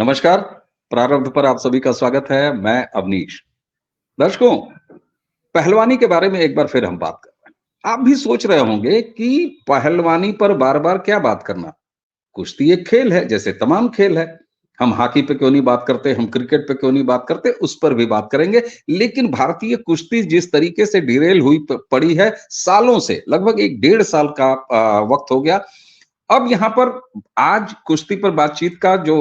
नमस्कार, प्रारब्ध पर आप सभी का स्वागत है। मैं अवनीश। दर्शकों, पहलवानी के बारे में एक बार फिर हम बात कर रहे हैं। आप भी सोच रहे होंगे कि पहलवानी पर बार-बार क्या बात करना? कुश्ती एक खेल है, जैसे तमाम खेल है। हम हॉकी पे क्यों नहीं बात करते, हम क्रिकेट पे क्यों नहीं बात करते, उस पर भी बात करेंगे। लेकिन भारतीय कुश्ती जिस तरीके से डिरेल हुई पड़ी है सालों से, लगभग 1 डेढ़ साल का वक़्त हो गया। अब यहाँ पर आज कुश्ती पर बातचीत का जो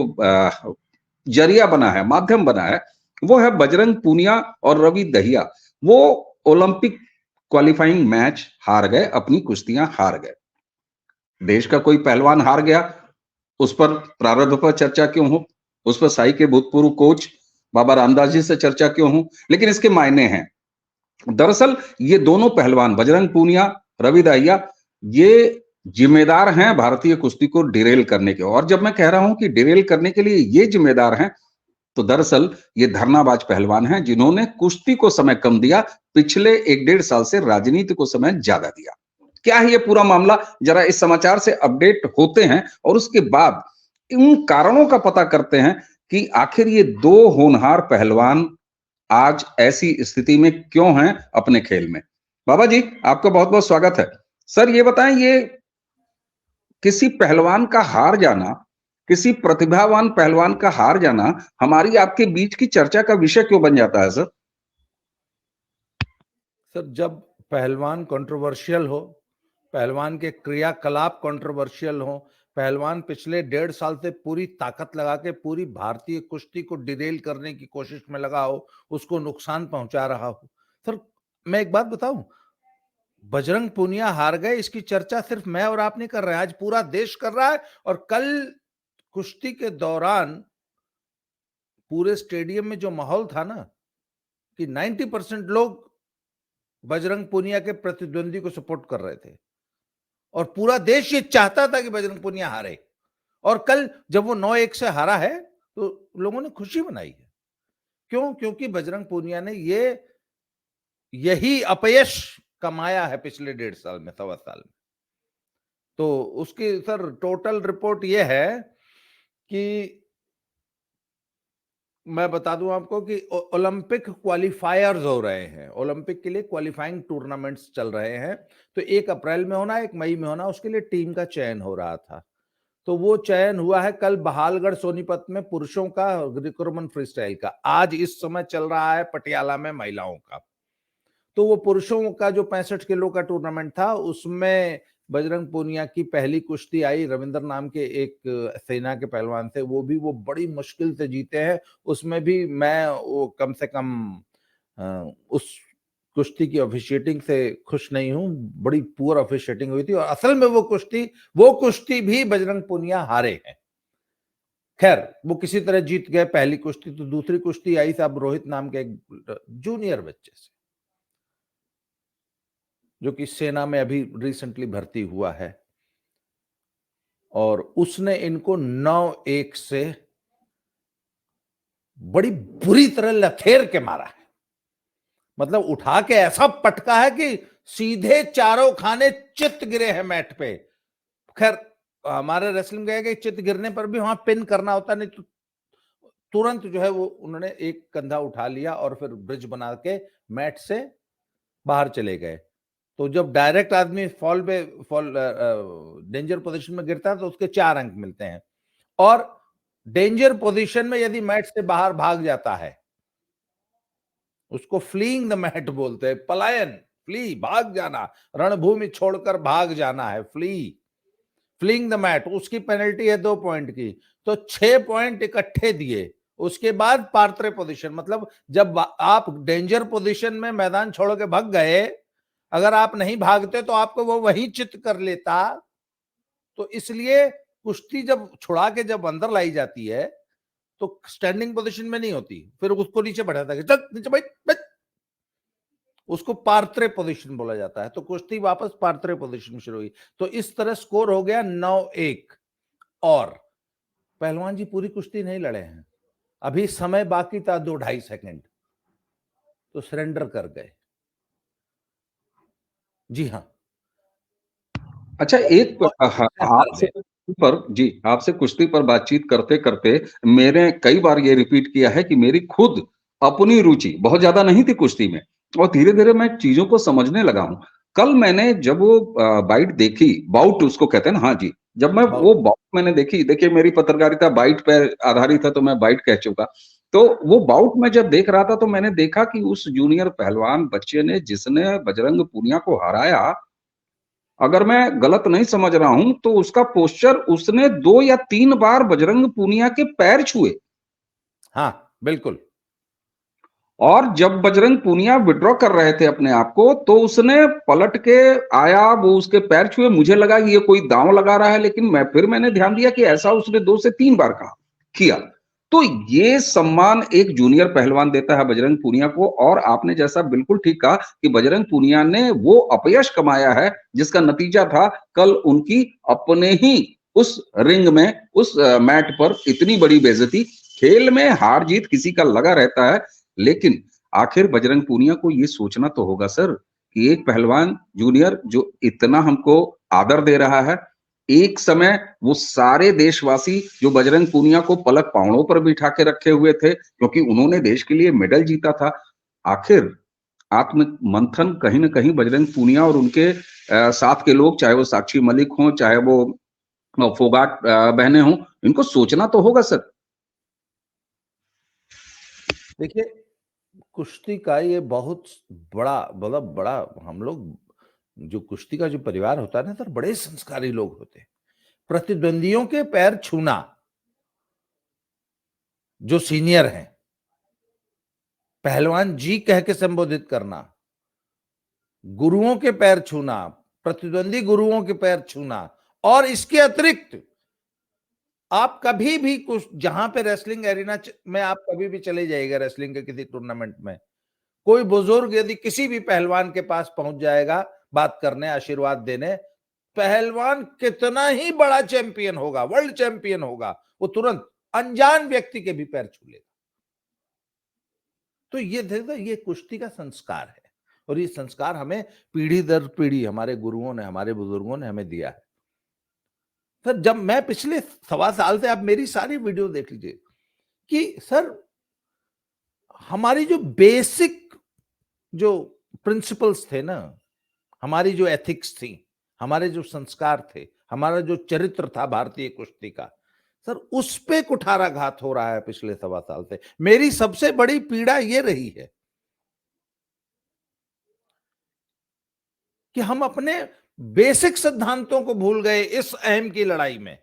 जरिया बना है, माध्यम बना है, वो है बजरंग पूनिया और रवि दहिया। वो ओलंपिक क्वालीफाइंग मैच हार गए, अपनी कुश्तियां हार गए। देश का कोई पहलवान हार गया, उस पर प्रारब्ध पर चर्चा क्यों हो? उस पर साई के भूतपूर्व कोच बाबा रामदास जी से चर्चा क्यों हो? लेकिन इसके मायने हैं। दरअसल ये दोनों पहलवान बजरंग पूनिया, रवि दहिया, ये जिम्मेदार हैं भारतीय कुश्ती को डिरेल करने के। और जब मैं कह रहा हूं कि डिरेल करने के लिए ये जिम्मेदार हैं, तो दरअसल ये धरनाबाज पहलवान हैं जिन्होंने कुश्ती को समय कम दिया, पिछले 1 डेढ़ साल से राजनीति को समय ज्यादा दिया। क्या है ये पूरा मामला? जरा इस समाचार से अपडेट होते हैं और उसके बाद उन कारणों का पता करते हैं कि आखिर ये 2 होनहार पहलवान आज ऐसी स्थिति में क्यों हैं अपने खेल में। बाबा जी, आपका बहुत-बहुत स्वागत है। सर ये बताएं, ये किसी पहलवान का हार जाना, किसी प्रतिभावान पहलवान का हार जाना हमारी आपके बीच की चर्चा का विषय क्यों बन जाता है सर? सर, जब पहलवान कंट्रोवर्शियल हो, पहलवान के क्रियाकलाप कंट्रोवर्शियल हो, पहलवान पिछले 1.5 साल से पूरी ताकत लगा के पूरी भारतीय कुश्ती को डिरेल करने की कोशिश में लगा हो, उसको नुकसान पहुंचा रहा हो। सर, मैं एक बात बताऊं, बजरंग पूनिया हार गए इसकी चर्चा सिर्फ मैं और आप नहीं कर रहे हैं, आज पूरा देश कर रहा है। और कल कुश्ती के दौरान पूरे स्टेडियम में जो माहौल था ना, कि 90% लोग बजरंग पूनिया के प्रतिद्वंदी को सपोर्ट कर रहे थे और पूरा देश ये चाहता था कि बजरंग पूनिया हारे। और कल जब वो 9-1 से हारा है तो लोगों ने खुशी मनाई है। क्यों? क्योंकि बजरंग पूनिया ने यही अपयश कमाया है पिछले 1.5 साल में, सवा साल में। तो उसकी सर टोटल रिपोर्ट ये है कि मैं बता दूं आपको कि ओलंपिक क्वालिफायर्स हो रहे हैं, ओलंपिक के लिए क्वालिफाइंग टूर्नामेंट्स चल रहे हैं। तो 1 अप्रैल में होना, 1 मई में होना, उसके लिए टीम का चयन हो रहा था। तो वो चयन हुआ है कल बहालगढ़ सोनीपत में पुरुषों का रिक्रूटमेंट फ्री स्टाइल का। आज इस समय चल रहा है पटियाला में महिलाओं का। तो वो पुरुषों का जो 65 किलो का टूर्नामेंट था, उसमें बजरंग पूनिया की पहली कुश्ती आई रविंद्र नाम के एक सेना के पहलवान थे। वो बड़ी मुश्किल से जीते हैं। उसमें भी मैं वो कम से कम उस कुश्ती की ऑफिशिएटिंग से खुश नहीं हूं। बड़ी पुअर ऑफिशिएटिंग हुई थी और असल में वो कुश्ती भी बजरंग पूनिया हारे हैं। खैर, वो किसी तरह जीत गए पहली कुश्ती। तो दूसरी कुश्ती आई साहब रोहित नाम के एक जूनियर बच्चे से, जो कि सेना में अभी रिसेंटली भर्ती हुआ है, और उसने इनको 9-1 से बड़ी बुरी तरह लथेर के मारा है। मतलब उठा के ऐसा पटका है कि सीधे चारों खाने चित गिरे हैं मैट पे। खैर, हमारे रेसलिंग गए कि चित गिरने पर भी वहां पिन करना होता, नहीं तो तुरंत जो है वो उन्होंने एक कंधा उठा लिया और फिर ब्रिज बना के मैट से बाहर चले गए। तो जब डायरेक्ट आदमी फॉल डेंजर पोजीशन में गिरता है तो उसके 4 अंक मिलते हैं। और डेंजर पोजीशन में यदि मैट से बाहर भाग जाता है, उसको फ्लीइंग द मैट बोलते हैं, पलायन, फ्ली, भाग जाना, रणभूमि छोड़कर भाग जाना है, फ्लीइंग द मैट। उसकी पेनल्टी है 2 पॉइंट की। तो 6 पॉइंट इकट्ठे दिए। उसके बाद पार्टरे पोजीशन, मतलब जब आप डेंजर पोजीशन में मैदान छोड़ के भाग गए, अगर आप नहीं भागते तो आपको वो वहीं चित कर लेता। तो इसलिए कुश्ती जब छुड़ा के जब अंदर लाई जाती है तो स्टैंडिंग पोजीशन में नहीं होती, फिर उसको नीचे बढ़ाता है, चल नीचे बैठ बैठ। उसको पार्त्रे पोजीशन बोला जाता है। तो कुश्ती वापस पार्त्रे पोजीशन में शुरू हुई। तो इस तरह स्कोर हो गया 9-1। और पहलवान जी पूरी कुश्ती नहीं लड़े हैं, अभी समय बाकी था 2-2.5 सेकंड, तो सरेंडर कर गए। जी हाँ। अच्छा, एक और हाँ, हार आपसे गए। पर जी, आपसे कुश्ती पर बातचीत करते-करते मैंने कई बार ये रिपीट किया है कि मेरी खुद अपनी रुचि बहुत ज़्यादा नहीं थी कुश्ती में और धीरे-धीरे मैं चीज़ों को समझने लगा हूँ। कल मैंने जब वो बाइट देखी, बाउट उसको कहते हैं ना, हाँ जी, जब मैं वो बहुत। बाउट मैंने देखी, देखिए मेरी पत्रकारिता बाइट पे आधारित है तो मैं बाइट कह चूका। तो वो बाउट मैं जब देख रहा था तो मैंने देखा कि उस जूनियर पहलवान बच्चे ने जिसने बजरंग पूनिया को हराया, अगर मैं गलत नहीं समझ रहा हूँ, तो उसका पोस्चर उसने 2 या 3 बार बजरंग पूनिया के पैर छुए हाँ, बिल्कुल। और जब बजरंग पूनिया विथड्रॉ कर रहे थे अपने आप को, तो उसने पलट के आया, वो उसके पैर छुए, मुझे लगा कि ये कोई दाँव लगा रहा है, लेकिन मैंने ध्यान दिया कि ऐसा उसने 2 से 3 बार किया। तो ये सम्मान एक जूनियर पहलवान देता है बजरंग पूनिया को और आपने जैसा बिल्कुल ठीक कहा कि बजरंग पूनिया ने वो अपयश कमाया है, जिसका नतीजा था कल उनकी अपने ही उस रिंग में, उस मैट पर इतनी बड़ी बेइज्जती। खेल में हार-जीत किसी का लगा रहता है, लेकिन आखिर बजरंग पूनिया को ये सोचना तो होगा सर कि एक पहलवान जूनियर जो इतना हमको आदर दे रहा है, एक समय वो सारे देशवासी जो बजरंग पूनिया को पलक पाँवड़ों पर बिठा के रखे हुए थे क्योंकि उन्होंने देश के लिए मेडल जीता था। आखिर आत्म मंथन कहीं न कहीं बजरंग पूनिया और उनके साथ के लोग, चाहे वो साक्षी मलिक हों, चाहे वो फोगाट बहनें हों, इनको सोचना तो होगा सर। देखिए, कुश्ती का ये बहुत बड़ा मतलब बड़ा हम लोग जो कुश्ती का जो परिवार होता है ना सर, बड़े संस्कारी लोग होते हैं। प्रतिद्वंदियों के पैर छूना, जो सीनियर हैं, पहलवान जी कह के संबोधित करना, गुरुओं के पैर छूना, प्रतिद्वंदी गुरुओं के पैर छूना और इसके अतिरिक्त आप कभी भी कुछ जहां पे रेसलिंग एरिना में आप कभी भी चले जाइएगा रेसलिंग के किसी टूर्नामेंट में, कोई बुजुर्ग यदि किसी भी पहलवान के पास पहुंच जाएगा बात करने, आशीर्वाद देने, पहलवान कितना ही बड़ा चैंपियन होगा, वर्ल्ड चैंपियन होगा, वो तुरंत अनजान व्यक्ति के भी पैर छू लेगा। तो ये देखो, ये कुश्ती का संस्कार है और ये संस्कार हमें पीढ़ी दर पीढ़ी हमारे गुरुओं ने, हमारे बुजुर्गों ने हमें दिया है। सर, जब मैं पिछले 1.25 साल से, आप मेरी सारी वीडियो देख लीजिए कि सर हमारी जो बेसिक जो प्रिंसिपल्स थे ना, हमारी जो एथिक्स थी, हमारे जो संस्कार थे, हमारा जो चरित्र था भारतीय कुश्ती का, सर उस पे कुठाराघात हो रहा है पिछले 1.25 साल से। मेरी सबसे बड़ी पीड़ा ये रही है कि हम अपने बेसिक सिद्धांतों को भूल गए इस अहम की लड़ाई में।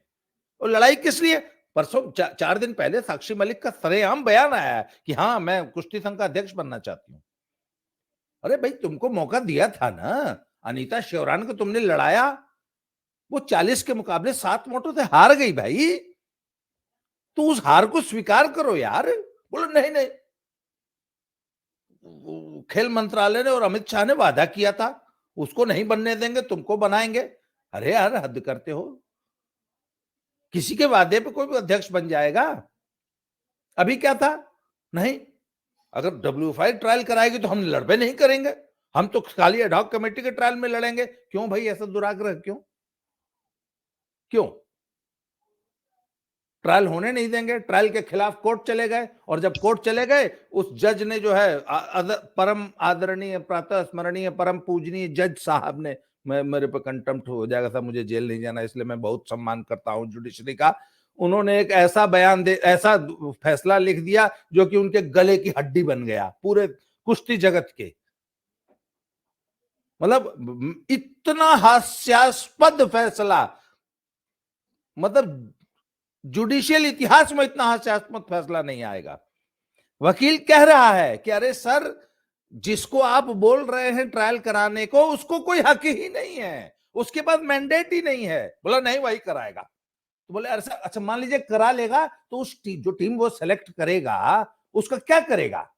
और लड़ाई किस लिए? परसों 4 दिन पहले साक्षी मलिक का सरेआम बयान आया है कि हाँ, मैं कुश्ती संघ का अध्यक्ष बनना चाहती हूं। अरे भाई, तुमको मौका दिया था ना, अनीता श्योरान को तुमने लड़ाया, वो 40 के मुकाबले 7 वोटों से हार गई भाई। तो उस हार को स्वीकार करो यार। बोलो नहीं नहीं, खेल मंत्रालय ने और अमित शाह ने वादा किया था, उसको नहीं बनने देंगे, तुमको बनाएंगे। अरे यार, हद करते हो। किसी के वादे पे कोई भी अध्यक्ष बन जाएगा? अभी क्या था? नहीं, अगर डब्ल्यू5 ट्रायल कराएगी तो हम लड़बे नहीं करेंगे, हम तो खाली एडहॉक कमेटी के ट्रायल में लड़ेंगे। क्यों भाई, ऐसा दुराग्रह क्यों? क्यों ट्रायल होने नहीं देंगे? ट्रायल के खिलाफ कोर्ट चले गए और जब कोर्ट चले गए, उस जज ने जो है परम आदरणीय, प्रातः स्मरणीय, परम पूजनीय जज साहब ने, मैं मेरे पे कंटेम्प्ट हो जाएगा साहब, मुझे जेल नहीं जाना, इसलिए मैं बहुत सम्मान करता हूं जुडिशरी का। उन्होंने एक ऐसा बयान दे, ऐसा फैसला लिख दिया जो कि उनके गले की हड्डी बन गया पूरे कुश्ती जगत के। मतलब इतना हास्यास्पद फैसला, मतलब जुडिशियल इतिहास में इतना हास्यास्पद फैसला नहीं आएगा। वकील कह रहा है कि अरे सर, जिसको आप बोल रहे हैं ट्रायल कराने को, उसको कोई हक ही नहीं है, उसके पास मैंडेट ही नहीं है। बोला नहीं, वही कराएगा। तो बोले अरे अच्छा, मान लीजिए करा लेगा, तो उस जो टीम वो सेलेक्ट करेगा उसका क्या करेगा?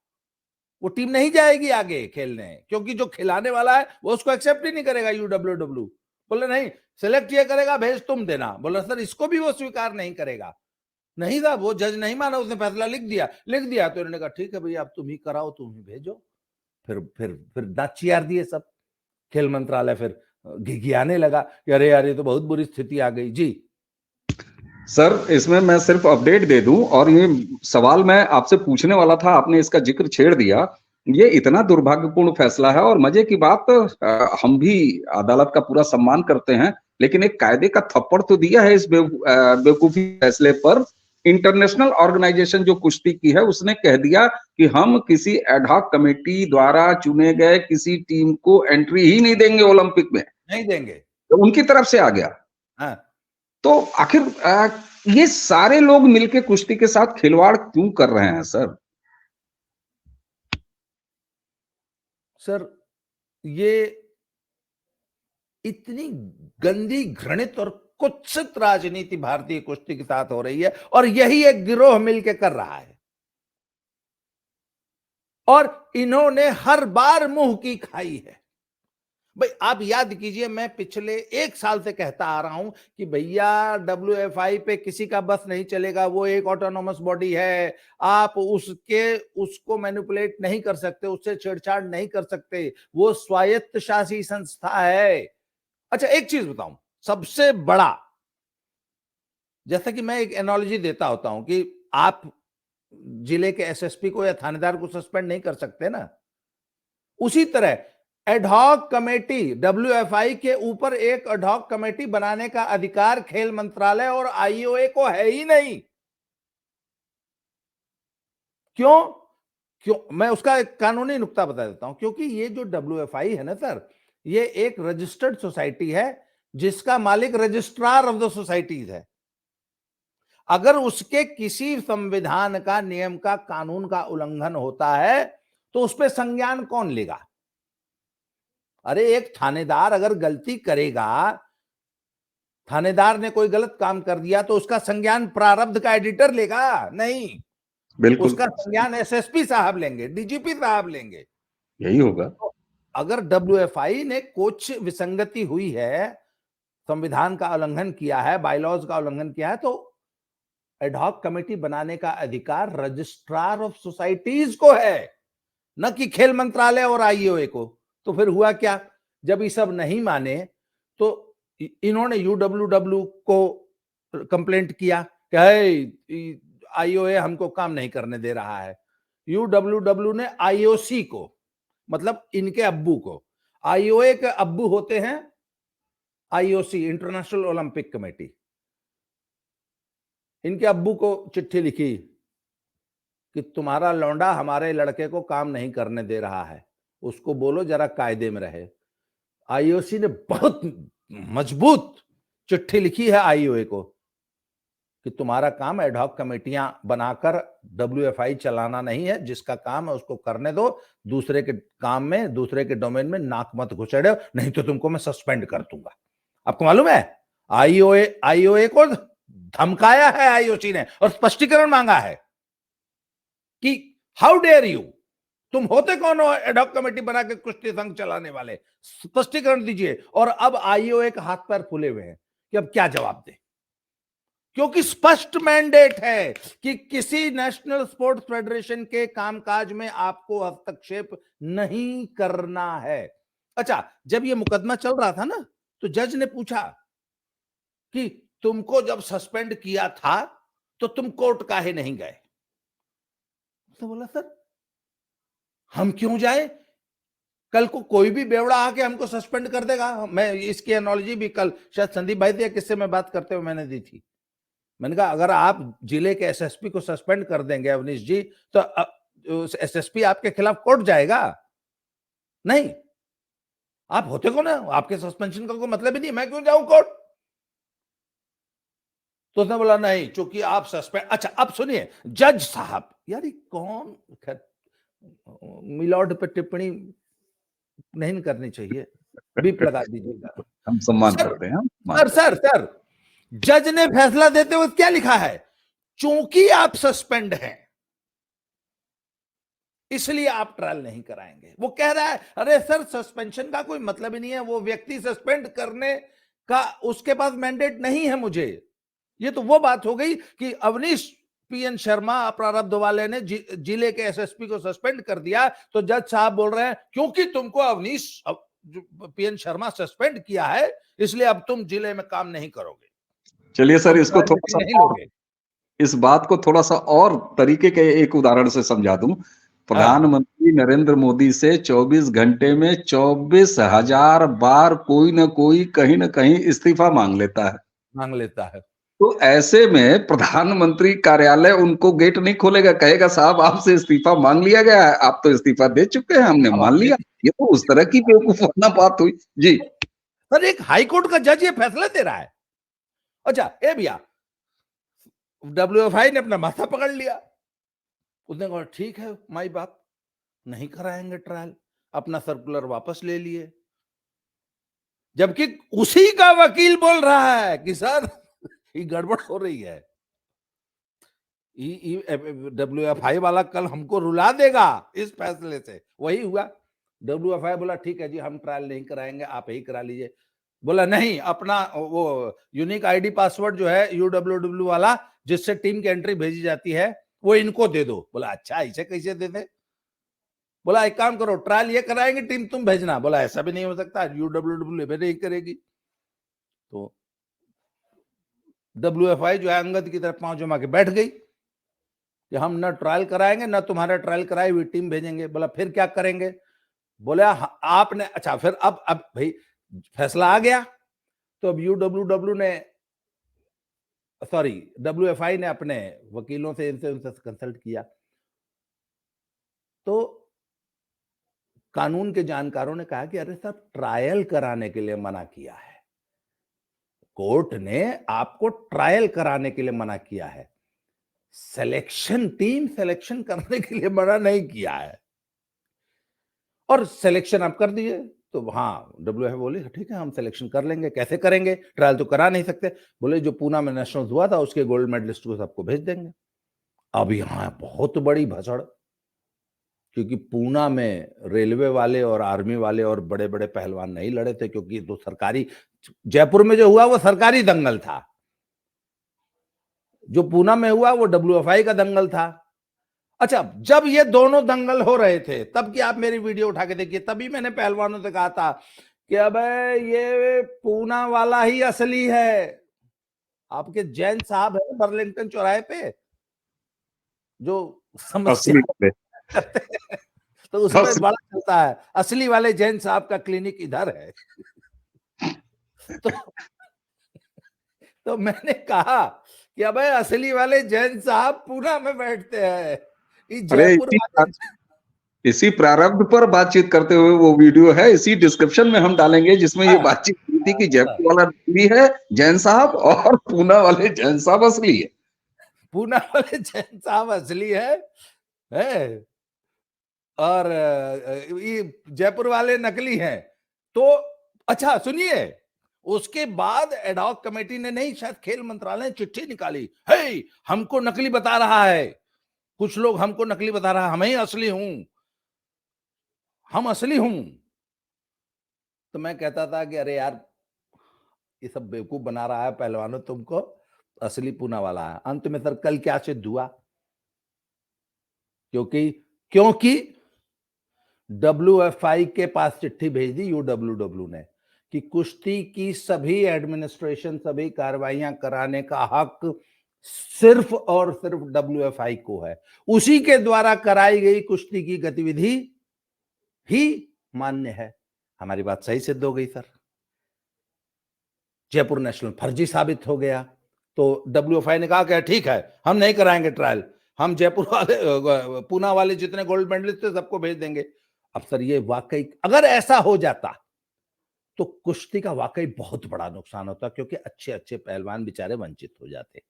वो टीम नहीं जाएगी आगे खेलने, क्योंकि जो खिलाने वाला है वो उसको एक्सेप्ट ही नहीं करेगा, यूडब्ल्यूडब्ल्यू। बोले नहीं, सेलेक्ट ये करेगा, भेज तुम देना। बोला सर, इसको भी वो स्वीकार नहीं करेगा। नहीं था, वो जज नहीं माना, उसने फैसला लिख दिया तो इन्होंने कहा ठीक है भैया, अब तुम ही कराओ, तुम ही भेजो। फिर नाची यार दिए सब। खेल मंत्रालय फिर घिघियाने लगा कि अरे यार, ये तो बहुत बुरी स्थिति आ गई जी। सर इसमें मैं सिर्फ अपडेट दे दूं, और ये सवाल मैं आपसे पूछने वाला था, आपने इसका जिक्र छेड़ दिया। ये इतना दुर्भाग्यपूर्ण फैसला है, और मजे की बात, हम भी अदालत का पूरा सम्मान करते हैं, लेकिन एक कायदे का थप्पड़ तो दिया है इस बेवकूफी फैसले पर। इंटरनेशनल ऑर्गेनाइजेशन जो कुश्ती की है, उसने कह दिया कि हम किसी एडहॉक कमेटी द्वारा चुने गए किसी टीम को एंट्री ही नहीं देंगे ओलंपिक में। नहीं देंगे। तो उनकी तरफ से आ गया। हाँ तो आखिर ये सारे लोग मिलके कुश्ती के साथ खिलवाड़ क्यों कर रहे हैं सर? सर, ये इतनी गंदी, घृणित और कुत्सित राजनीति भारतीय कुश्ती के साथ हो रही है, और यही एक गिरोह मिलकर कर रहा है। और इन्होंने हर बार मुंह की खाई है। भाई आप याद कीजिए, मैं पिछले 1 साल से कहता आ रहा हूं कि भैया WFI पे किसी का बस नहीं चलेगा, वो एक ऑटोनोमस बॉडी है, आप उसको मैनिपुलेट नहीं कर सकते, उससे छेड़छाड़ नहीं कर सकते, वो स्वायत्त शासी संस्था है। अच्छा एक चीज बताऊं, सबसे बड़ा, जैसा कि मैं एक एनालॉजी देता होता हूं कि आप जिले के SSP को या थानेदार को सस्पेंड नहीं कर सकते ना, उसी तरह एडहॉक कमेटी, WFI के ऊपर एक एडहॉक कमेटी बनाने का अधिकार खेल मंत्रालय और IOA को है ही नहीं। क्यों? मैं उसका एक कानूनी नुक्ता बता देता हूं। क्योंकि ये जो WFI है ना सर, ये एक रजिस्टर्ड सोसाइटी है, जिसका मालिक रजिस्ट्रार ऑफ द सोसाइटीज है। अगर उसके किसी संविधान का, नियम का, कानून का उल्लंघन होता है, तो उस पर संज्ञान कौन लेगा? अरे एक थानेदार अगर गलती करेगा, थानेदार ने कोई गलत काम कर दिया, तो उसका संज्ञान प्रारब्ध का एडिटर लेगा? नहीं, बिल्कुल उसका संज्ञान SSP साहब लेंगे, DGP साहब लेंगे। यही होगा। तो अगर WFI ने कुछ विसंगति हुई है, संविधान का उल्लंघन किया है, बायलॉज का उल्लंघन किया है, तो एडहॉक कमेटी बनाने का अधिकार रजिस्ट्रार ऑफ सोसाइटीज को है, न कि खेल मंत्रालय और IOA को। तो फिर हुआ क्या? जब ये सब नहीं माने, तो इन्होंने UWW को कंप्लेंट किया कि IOA हमको काम नहीं करने दे रहा है। UWW ने IOC को, मतलब इनके अब्बू को, IOA के अब्बू होते हैं IOC, इंटरनेशनल ओलंपिक कमेटी, इनके अब्बू को चिट्ठी लिखी कि तुम्हारा लौंडा हमारे लड़के को काम नहीं करने दे रहा है, उसको बोलो जरा कायदे में रहे। IOC ने बहुत मजबूत चिट्ठी लिखी है IOA को कि तुम्हारा काम एडहॉक कमेटियां बनाकर WFI चलाना नहीं है, जिसका काम है उसको करने दो, दूसरे के काम में, दूसरे के डोमेन में नाक मत घुसेड़ो, नहीं तो तुमको मैं सस्पेंड कर दूंगा। आपको मालूम है IOA को धमकाया है IOC ने, और स्पष्टीकरण मांगा है कि हाउ डेयर यू, तुम होते कौन हो एडहॉक कमेटी बना के कुश्ती संघ चलाने वाले, स्पष्टीकरण दीजिए। और अब IOA के हाथ पैर फूले हुए हैं कि अब क्या जवाब दे, क्योंकि स्पष्ट मैंडेट है कि किसी नेशनल स्पोर्ट्स फेडरेशन के कामकाज में आपको हस्तक्षेप नहीं करना है। अच्छा, जब ये मुकदमा चल रहा था ना, तो जज ने पूछा कि तुमको जब सस्पेंड किया था तो तुम कोर्ट काहे नहीं गए? तो बोला सर हम क्यों जाए, कल को कोई भी बेवड़ा आके हमको सस्पेंड कर देगा। मैं इसकी एनालॉजी भी कल शायद संदीप भाई से किससे मैं बात करते हुए मैंने दी थी। मैंने कहा अगर आप जिले के SSP को सस्पेंड कर देंगे अवनीश जी, तो SSP आपके खिलाफ कोर्ट जाएगा? नहीं, आप होते को ना, आपके सस्पेंशन का कोई मतलब ही नहीं, मैं क्यों जाऊं कोर्ट? तो उसने बोला नहीं, चूंकि आप सस्पेंड। अच्छा अब सुनिए जज साहब, यार ये कौन, मिलॉर्ड पे टिप्पणी नहीं करनी चाहिए, बीप लगा दीजिएगा। हम सम्मान सर करते हैं, हम सर मानते सर सर जज ने फैसला देते हुए क्या लिखा है? चूंकि आप सस्पेंड हैं इसलिए आप ट्रायल नहीं कराएंगे। वो कह रहा है अरे सर सस्पेंशन का कोई मतलब ही नहीं है, वो व्यक्ति सस्पेंड करने का उसके पास मैंडेट नहीं है मुझे। ये तो वो बात हो गई कि अवनीश PN शर्मा प्रारब्ध वाले ने जिले के SSP को सस्पेंड कर दिया, तो जज साहब बोल रहे हैं क्योंकि तुमको अवनीश PN शर्मा सस्पेंड किया है, इसलिए अब तुम जिले में काम नहीं करोगे। चलिए सर, इसको ट्रायल थोड़ा सा नहीं और, लोगे। इस बात को थोड़ा सा और तरीके के एक उदाहरण से समझा दूं। हाँ, प्रधानमंत्री नरेंद्र मोदी से 24 घंटे में 24,000 बार कोई ना कोई कहीं ना कहीं इस्तीफा मांग लेता है। मांग लेता है। तो ऐसे में प्रधानमंत्री कार्यालय उनको गेट नहीं खोलेगा, कहेगा साहब आपसे इस्तीफा मांग लिया गया है, आप तो इस्तीफा दे चुके हैं, हमने अब मान आप दे लिया। दीजिए। ये तो उस तरह की बेवकूफाना बात हुई। जी। सर एक हाई कोर्ट का जज ये फैसला दे रहा है। अच्छा ए भैया, डब्ल्यूएफआई ने अपना माथा पकड़ लिया। उसने कहा ठीक है माई बाप, नहीं कराएंगे ट्रायल, अपना सर्कुलर वापस ले लिए। जबकि उसी का वकील बोल रहा है कि सर ये गड़बड़ हो रही है, डब्ल्यूएफआई वाला कल हमको रुला देगा इस फैसले से। वही हुआ, डब्ल्यूएफआई बोला ठीक है जी हम ट्रायल नहीं कराएंगे, आप ही करा लीजिए। बोला नहीं, अपना वो यूनिक आईडी पासवर्ड जो है यूडब्ल्यूडब्ल्यू वाला, जिससे टीम की एंट्री भेजी जाती है, वो इनको दे दो। बोला अच्छा इसे कैसे दे दे? बोला एक काम करो, ट्रायल ये कराएंगे, टीम तुम भेजना। बोला ऐसा भी नहीं हो सकता, यूडब्ल्यूडब्ल्यू नहीं करेगी। तो डब्ल्यूएफआई जो है अंगद की तरफ पांव जमा के बैठ गई कि हम ना ट्रायल कराएंगे, ना तुम्हारा ट्रायल कराई हुई टीम भेजेंगे। बोला फिर क्या करेंगे? बोला आपने, अच्छा फिर अब भाई फैसला आ गया, तो अब यूडब्ल्यूडब्ल्यू ने, सॉरी डब्ल्यूएफआई ने अपने वकीलों से इनसे उनसे कंसल्ट किया। तो कानून के जानकारों ने कहा कि अरे साहब ट्रायल कराने के लिए मना किया है, कोर्ट ने आपको ट्रायल कराने के लिए मना किया है, सिलेक्शन टीम सिलेक्शन करने के लिए मना नहीं किया है। और सिलेक्शन आप कर दीजिए। तो हाँ, डब्ल्यूएफ बोले ठीक है हम सिलेक्शन कर लेंगे। कैसे करेंगे? ट्रायल तो करा नहीं सकते। बोले जो पूना में नेशनल्स हुआ था उसके गोल्ड मेडलिस्ट को सबको भेज देंगे। अब यहाँ बहुत बड़ी भसड़, क्योंकि पूना में रेलवे वाले और आर्मी वाले और बड़े बड़े पहलवान नहीं लड़े थे, क्योंकि तो सरकारी, जयपुर में जो हुआ वो सरकारी दंगल था, जो पूना में हुआ वो डब्ल्यूएफआई का दंगल था। अच्छा, जब ये दोनों दंगल हो रहे थे तब की आप मेरी वीडियो उठा के देखिए, तभी मैंने पहलवानों से कहा था कि अबे ये पूना वाला ही असली है। आपके जैन साहब है बर्लिंगटन चौराहे पे जो समस्या असली वाले, करते हैं, तो उसमें असली। बड़ा चलता है असली वाले जैन साहब का क्लिनिक इधर है। तो मैंने कहा कि अबे असली वाले जैन साहब पूना में बैठते हैं, ये अरे जयपुर वाले। इसी प्रारंभ पर बातचीत करते हुए वो वीडियो है, इसी डिस्क्रिप्शन में हम डालेंगे, जिसमें ये हाँ, बातचीत हुई थी कि हाँ, जयपुर वाला नकली है जैन साहब और पूना वाले जैन साहब असली है। पूना वाले जैन साहब असली है और ये जयपुर वाले नकली हैं। तो अच्छा सुनिए, उसके बाद एडॉक कमेटी ने, नहीं शायद खेल मंत्रालय ने चिट्ठी निकाली, हे हमको नकली बता रहा है, कुछ लोग हमको नकली बता रहा है, हम ही असली हूं, हम असली हूं। तो मैं कहता था कि अरे यार ये सब बेवकूफ बना रहा है पहलवानों तुमको, असली पूना वाला है। अंत में सर कल क्या सिद्ध हुआ? क्योंकि क्योंकि डब्ल्यूएफआई के पास चिट्ठी भेज दी यूडब्ल्यूडब्ल्यू ने कि कुश्ती की सभी एडमिनिस्ट्रेशन, सभी कार्रवाइयां कराने का हक सिर्फ और सिर्फ डब्ल्यूएफआई को है, उसी के द्वारा कराई गई कुश्ती की गतिविधि ही मान्य है। हमारी बात सही सिद्ध हो गई सर, जयपुर नेशनल फर्जी साबित हो गया। तो डब्ल्यूएफआई ने कहा कि ठीक है हम नहीं कराएंगे ट्रायल, हम जयपुर वाले पूना वाले जितने गोल्ड मेडलिस्ट थे सबको भेज देंगे। अब सर ये वाकई अगर ऐसा हो जाता तो कुश्ती का वाकई बहुत बड़ा नुकसान होता, क्योंकि अच्छे अच्छे पहलवान बेचारे वंचित हो जाते।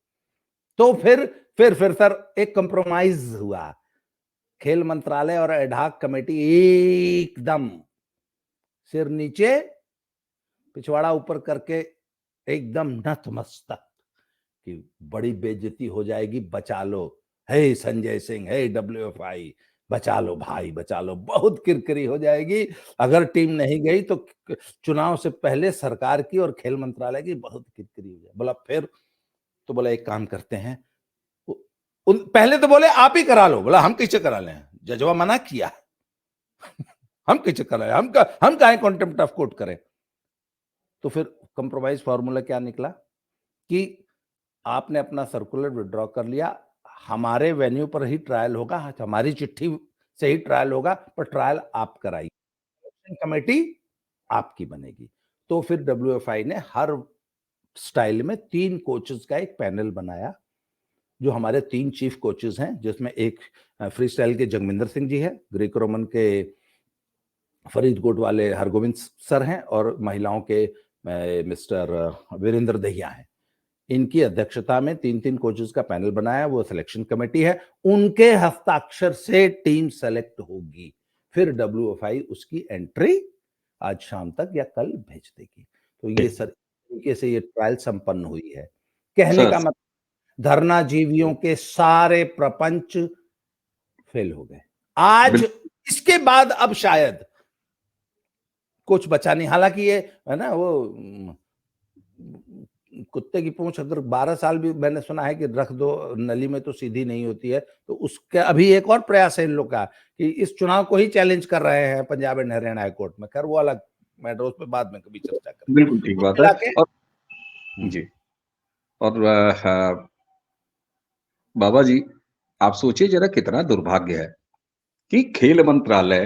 तो फिर सर एक कंप्रोमाइज हुआ, खेल मंत्रालय और एडहॉक कमेटी एकदम सिर नीचे पिछवाड़ा ऊपर करके एकदम नतमस्तक कि बड़ी बेइज्जती हो जाएगी, बचा लो, हे संजय सिंह, हे डब्ल्यूएफआई, बचा लो भाई बचा लो, बहुत किरकिरी हो जाएगी। अगर टीम नहीं गई तो चुनाव से पहले सरकार की और खेल मंत्रालय की बहुत किरकिरी हो जाए। बोला फिर? तो बोला एक काम करते हैं, पहले तो बोले आप ही करा लो। बोला हम कैसे करा लें, जजवा मना किया, हम कैसे करा लें, हम काहे कॉन्टेम्प्ट ऑफ कोर्ट करें। तो फिर कंप्रोमाइज फार्मूला क्या निकला कि आपने अपना सर्कुलर विड्रॉ कर लिया, हमारे वेन्यू पर ही ट्रायल होगा, हमारी चिट्ठी से ही ट्रायल होगा, पर ट्रायल आप कराइए, इलेक्शन कमेटी आपकी बनेगी। तो फिर डब्ल्यूएफआई ने हर स्टाइल में 3 कोचेस का एक पैनल बनाया, जो हमारे 3 चीफ कोचेस हैं, जिसमें एक फ्री स्टाइल के जगमिंदर सिंह जी हैं, ग्रीको रोमन के फरीदकोट वाले हरगोविंद सर हैं और महिलाओं के मिस्टर वीरेंद्र दहिया हैं। इनकी अध्यक्षता में 3-3 कोचेस का पैनल बनाया, वो सिलेक्शन कमेटी है, उनके हस्ताक्षर से टीम सेलेक्ट होगी, फिर डब्ल्यूएफआई उसकी एंट्री आज शाम तक या कल भेज देगी। तो ये सर तरीके से ये ट्रायल संपन्न हुई है। कहने का मतलब धरना जीवियों के सारे प्रपंच फेल हो गए। आज इसके बाद अब शायद कुछ बचा नहीं, हालांकि ये है ना, वो कुत्ते की पूंछ अगर 12 साल भी मैंने सुना है कि रख दो नली में तो सीधी नहीं होती है, तो उसका अभी एक और प्रयास है इन लोग का कि इस चुनाव को ही चैलेंज कर रहे हैं Punjab and Haryana high court में। खैर वो अलग मैटर, उस पर बाद में कभी चर्चा करेंगे। बिल्कुल ठीक बात है। और जी, और बाबा जी, आप सोचिए जरा कितना दुर्भाग्य है कि खेल मंत्रालय,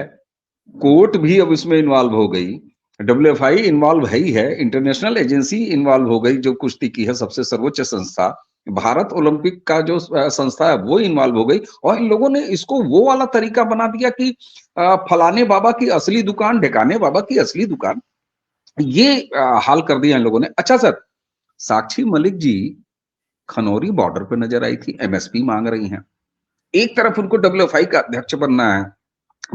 कोर्ट भी अब इसमें इन्वॉल्व हो गई, डब्ल्यूएफआई इन्वॉल्व है ही है, इंटरनेशनल एजेंसी इन्वॉल्व हो गई जो कुश्ती की है सबसे सर्वोच्च संस्था, भारत ओलंपिक का जो संस्था है वो इन्वॉल्व हो गई, और इन लोगों ने इसको वो वाला तरीका बना दिया कि फलाने बाबा की असली दुकान, ढिकाने बाबा की असली दुकान, ये हाल कर दिया इन लोगों ने। अच्छा सर, साक्षी मलिक जी खनौरी बॉर्डर पे नजर आई थी, एमएसपी मांग रही हैं। एक तरफ उनको डब्ल्यूएफआई का अध्यक्ष बनना है,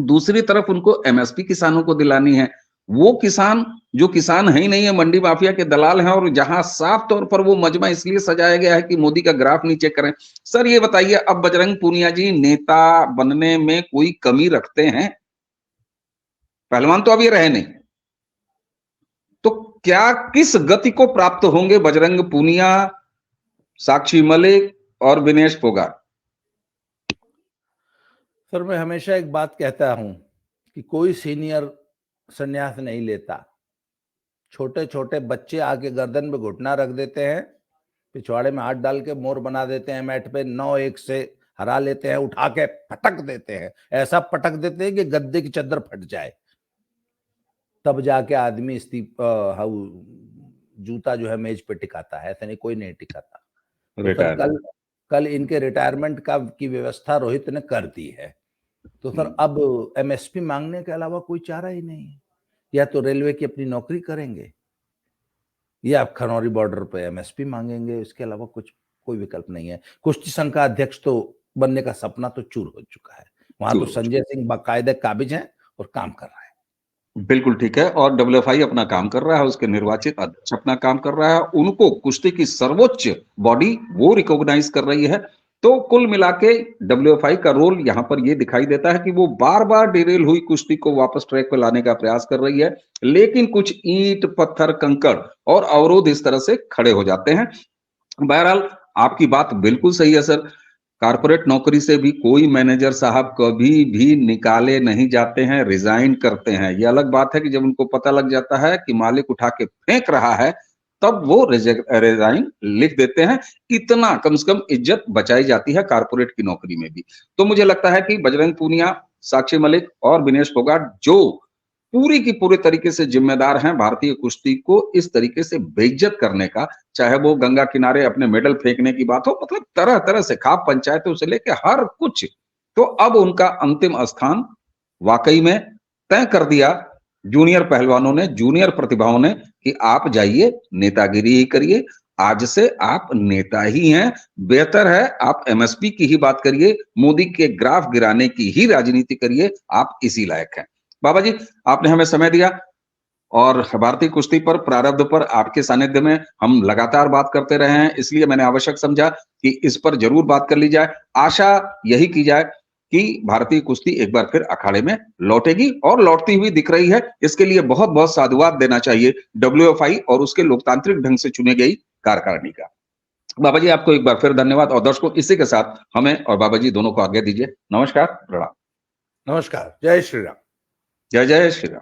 दूसरी तरफ उनको एमएसपी किसानों को दिलानी है। वो किसान जो किसान है ही नहीं है, मंडी माफिया के दलाल हैं, और जहां साफ तौर पर वो मजमा इसलिए सजाया गया है कि मोदी का ग्राफ नीचे करें। सर ये बताइए, अब बजरंग पूनिया जी नेता बनने में कोई कमी रखते हैं? पहलवान तो अब ये रहे नहीं, तो क्या किस गति को प्राप्त होंगे बजरंग पूनिया, साक्षी मलिक और विनेश फोगाट? सर मैं हमेशा एक बात कहता हूं कि कोई सीनियर संन्यास नहीं लेता। छोटे छोटे बच्चे आके गर्दन में घुटना रख देते हैं, पिछवाड़े में हाथ डाल के मोर बना देते हैं, मैट पे 9-1 से हरा लेते हैं, उठा के पटक देते हैं, ऐसा पटक देते हैं कि गद्दे की चद्दर फट जाए, तब जाके आदमी जूता जो है मेज पे टिकाता है, ऐसा नहीं कोई नहीं टिकाता। तो सर कल इनके रिटायरमेंट का की व्यवस्था रोहित ने कर दी है, तो सर अब एमएसपी मांगने के अलावा कोई चारा ही नहीं है। या तो रेलवे की अपनी नौकरी करेंगे, या आप खनौरी बॉर्डर पे एमएसपी मांगेंगे, इसके अलावा कुछ कोई विकल्प नहीं है। कुश्ती संघ का अध्यक्ष तो बनने का सपना तो चूर हो चुका है, वहां तो संजय सिंह बाकायदे काबिज हैं और काम कर रहा है। बिल्कुल ठीक है, और डब्ल्यूएफआई अपना काम कर रहा है, उसके निर्वाचित अध्यक्ष अपना काम कर रहा है, उनको कुश्ती की सर्वोच्च बॉडी वो रिकॉग्नाइज कर रही है। तो कुल मिला के डब्ल्यूएफआई का रोल यहां पर ये दिखाई देता है कि वो बार बार डिरेल हुई कुश्ती को वापस ट्रैक पर लाने का प्रयास कर रही है, लेकिन कुछ ईंट पत्थर कंकड़ और अवरोध इस तरह से खड़े हो जाते हैं। बहरहाल आपकी बात बिल्कुल सही है सर, कारपोरेट नौकरी से भी कोई मैनेजर साहब कभी भी निकाले नहीं जाते हैं, रिजाइन करते हैं। ये अलग बात है कि जब उनको पता लग जाता है कि मालिक उठा के फेंक रहा है, तब वो रिजाइन लिख देते हैं। इतना कम से कम इज्जत बचाई जाती है कारपोरेट की नौकरी में भी। तो मुझे लगता है कि बजरंग पूनिया, साक्षी मलिक और विनेश फोगाट जो पूरी की पूरे तरीके से जिम्मेदार हैं भारतीय कुश्ती को इस तरीके से बेइज्जत करने का, चाहे वो गंगा किनारे अपने मेडल फेंकने की बात हो, मतलब तरह तरह से खाप पंचायतों से लेकर हर कुछ। तो अब उनका अंतिम स्थान वाकई में तय कर दिया जूनियर पहलवानों ने, जूनियर प्रतिभाओं ने, कि आप जाइए नेतागिरी ही करिए, आज से आप नेता ही हैं। बेहतर है आप एमएसपी की ही बात करिए, मोदी के ग्राफ गिराने की ही राजनीति करिए, आप इसी लायक हैं। बाबा जी, आपने हमें समय दिया और भारतीय कुश्ती पर, प्रारब्ध पर आपके सानिध्य में हम लगातार बात करते रहे हैं, इसलिए मैंने आवश्यक समझा कि इस पर जरूर बात कर ली जाए। आशा यही की जाए कि भारतीय कुश्ती एक बार फिर अखाड़े में लौटेगी, और लौटती हुई दिख रही है। इसके लिए बहुत बहुत साधुवाद देना चाहिए डब्ल्यूएफआई और उसके लोकतांत्रिक ढंग से चुनी गई कार्यकारिणी का। बाबा जी आपको एक बार फिर धन्यवाद, और दर्शकों इसी के साथ हमें और बाबा जी दोनों को आज्ञा दीजिए। नमस्कार, प्रणाम। नमस्कार, जय श्री राम। जय जय श्री राम।